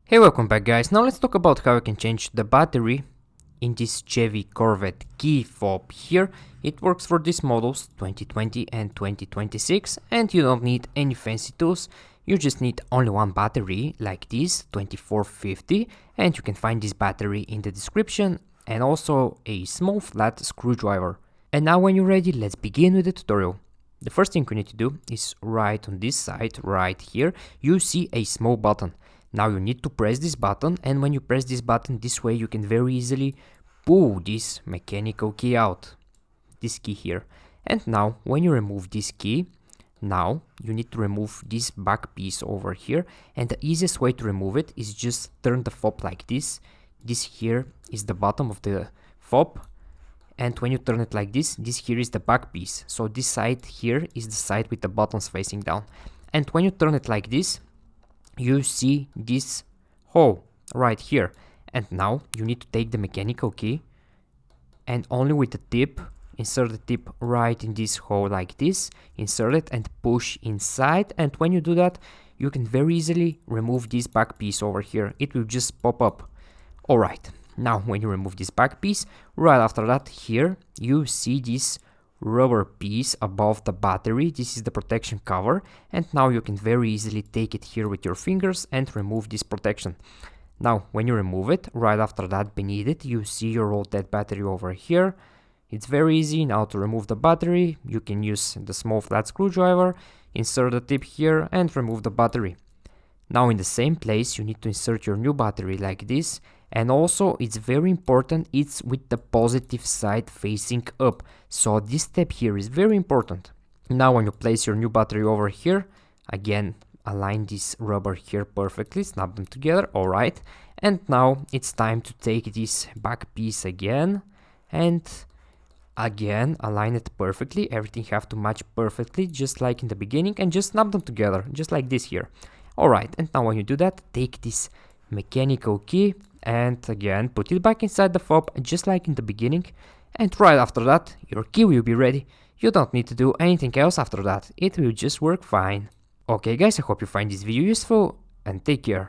Hey, welcome back guys. Now let's talk about how you can change the battery in this Chevy Corvette key fob here. It works for these models 2020 and 2026 and you don't need any fancy tools. You just need only one battery like this 2450 and you can find this battery in the description and also a small flat screwdriver. And now when you're ready, let's begin with the tutorial. The first thing you need to do is right on this side, right here, you see a small button. Now you need to press this button, and when you press this button this way you can very easily pull this mechanical key out, this key here. And now when you remove this key, now you need to remove this back piece over here, and the easiest way to remove it is just turn the fob like this. This here is the bottom of the fob, and when you turn it like this here is the back piece. So this side here is the side with the buttons facing down, and when you turn it like this you see this hole right here. And now you need to take the mechanical key and only with the tip, insert the tip right in this hole like this, insert it and push inside, and when you do that you can very easily remove this back piece over here. It will just pop up. Alright, now when you remove this back piece, right after that here you see this rubber piece above the battery. This is the protection cover, and now you can very easily take it here with your fingers and remove this protection. Now when you remove it, right after that beneath it you see your old dead battery over here. It's very easy. Now to remove the battery you can use the small flat screwdriver, insert the tip here and remove the battery. Now in the same place you need to insert your new battery like this, and also it's very important, it's with the positive side facing up. So this step here is very important. Now when you place your new battery over here, again align this rubber here perfectly, snap them together. Alright, and now it's time to take this back piece again and again align it perfectly. Everything have to match perfectly just like in the beginning, and just snap them together just like this here. Alright, and now when you do that, take this mechanical key and again put it back inside the fob just like in the beginning, and right after that your key will be ready. You don't need to do anything else after that, it will just work fine. Okay guys, I hope you find this video useful and take care.